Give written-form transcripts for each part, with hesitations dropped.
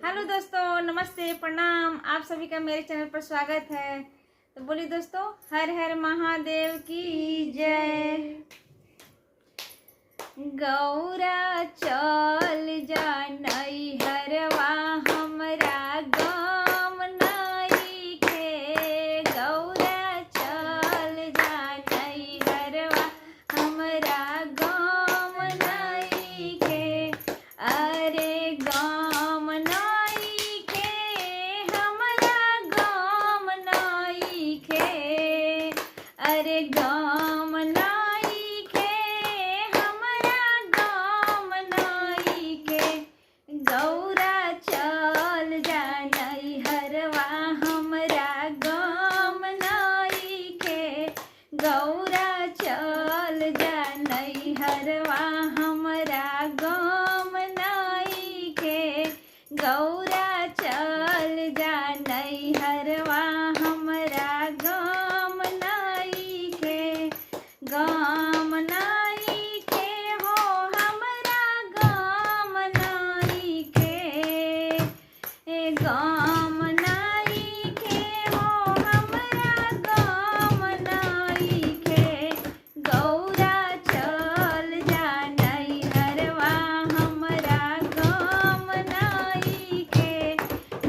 Hello दोस्तों, नमस्ते, प्रणाम। आप सभी का मेरे चैनल पर स्वागत है। तो बोलिए दोस्तों, हर हर महादेव की जय। गौरा चल जा नैहरवा हमरा गम नइखे। गौरा चल जा नैहरवा हमरा गम नइखे। अरे गम नइखे, हमरा गम नइखे। अरे गम नइखे, हमरा गम नइखे। गौरा चल जा नैहरवा हमरा गम नइखे। गौरा चल जा नैहरवा हमरा गम नइखे। गौरा चल जा नैहरवा हमरा गम नइखे। गम नइखे हो, हमरा गम नइखे। गम नइखे हो, हमरा गम नइखे। गौरा चल जा नैहरवा हमरा गम नइखे।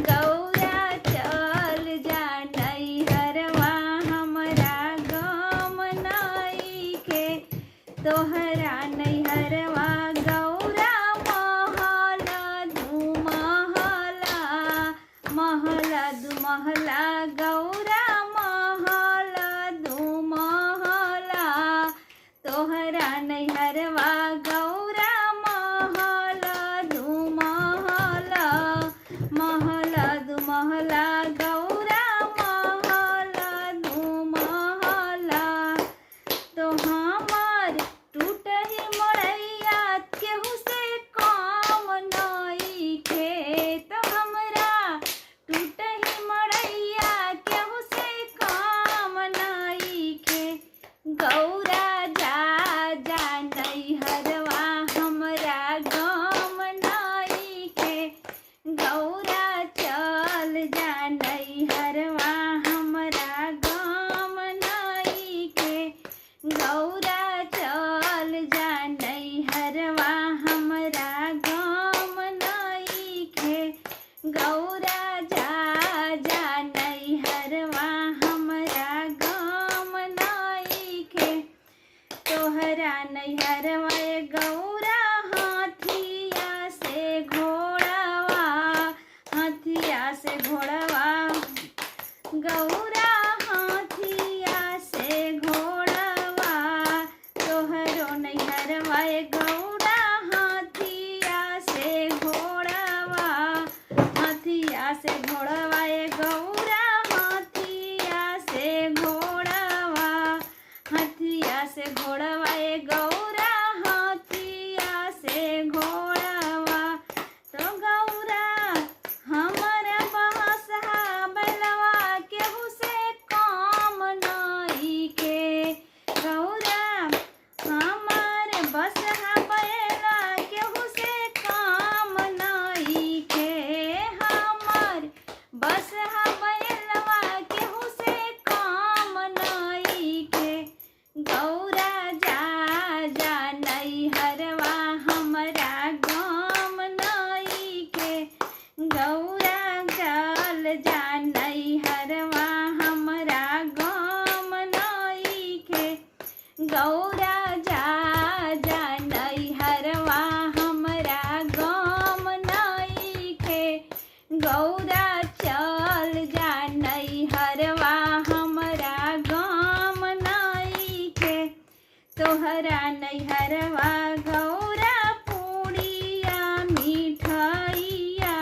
गौरा चल जा नैहरवा हमरा गम नइखे। तोहरा नैहरवा गौरा महला दू महला। महला दू महला गौरा महला दू महला। तोहरा नैहरवा गौरा महला दू महला। महला दू महला गौरा महला दू महला। तो हमार टूटही मड़ैया केहू से कम नइखे। तो हमरा टूटही मड़ैया केहू से कम नइखे। गौरा जा जा नैहरवा हमरा गम नइखे। गौरा चल जा नैहरवा हमरा गम नइखे। गौरा चल जा नैहरवा हमरा गम नइखे। गौरा जा जा नैहरवा हमरा गम नइखे। तोहरा नैहरवा गौरा हाथिया से घोड़वा। हाथिया से घोड़वा गौरा हाथिया से घोड़वा। तोहरो नैहरवा गौरा हाथिया से घोड़वा। हाथिया से घोड़वा गौरा हाथिया से घोड़वा। हाथिया से घोड़वा गौरा हाथिया से घोड़वा। तो गौरा हमरा बहसहा बैलवा केहू से कम नइखे। गौरा हमार बसहा बैला केहू से कम नइखे। हमार बसहा बैलवा केहू से कम नइखे। गौरा जा जा नैहरवा हमरा गम नइखे। गौरा चल जा नैहरवा हमरा गम नइखे। गौरा जा जा नैहरवा हमरा गम नइखे। गौरा चल जा नैहरवा हमरा गम नइखे। तोहरा नैहरवा गौरा पूड़िया मिठाइया।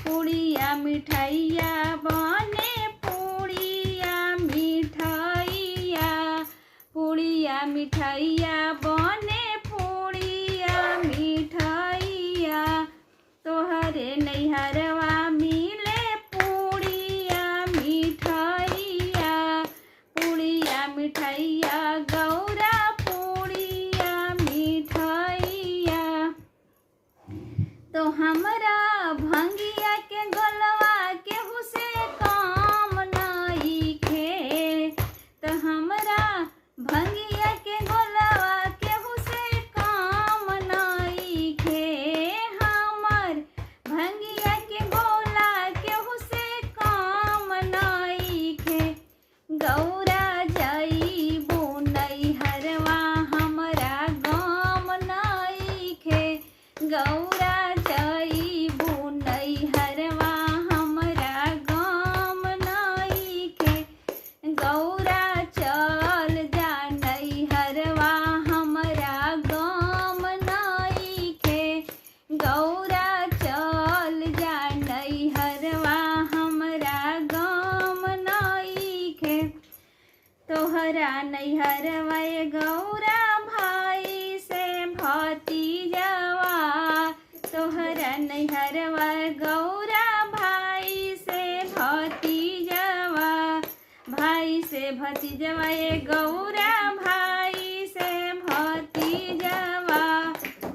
पूड़िया मिठाइया बने पूड़िया मिठाइया। पूड़िया मिठाइया बने पूड़िया मिठाइया। तोहरे नैहरवा मिले पूड़िया मिठाइया। पूड़िया मिठाइया गौरा पूड़िया मिठाइया। तो हमरा भंगिया तोहरा नैहरवा गौरा भाई से भतीजवा, तोहरा नैहरवा गौरा भाई से भतीजवा, भाई से भतीजवा गौरा भाई से भतीजवा,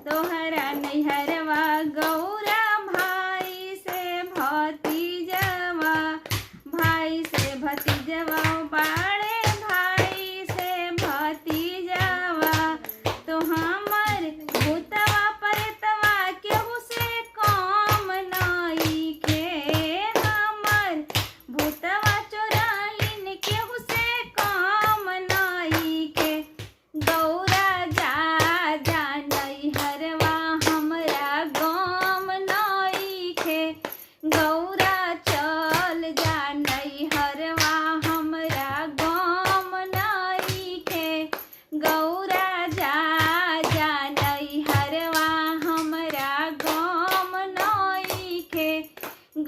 तोहरा नैहरवा गौरा भाई से भतीजवा, भाई से भतीजवा बाड़े भाई से भतीजवा, तो हमर भूतवा परतवा केहू से कम नइखे, हमर भूतवा चोराइन केहू से कम नइखे, गौरा जा जा नैहरवा हमरा गम नइखे, गौरा चल जा नैहरवा हमरा गम नइखे, गौरा जा जा नैहरवा हमरा गम नइखे,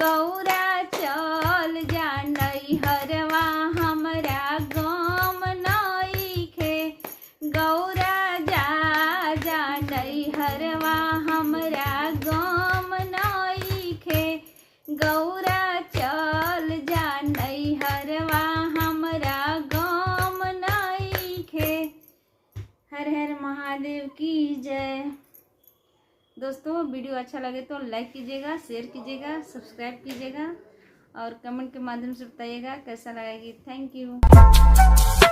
गौरा चल जा नैहरवा हमरा गम नइखे, गौरा जा जा नैहरवा हमरा गम नइखे, गौरा चल जा नैहरवा हमरा गम नइखे। हर हर महादेव की जय। दोस्तों वीडियो अच्छा लगे तो लाइक कीजिएगा, शेयर कीजिएगा, सब्सक्राइब कीजिएगा और कमेंट के माध्यम से बताइएगा कैसा लगेगी। Thank you.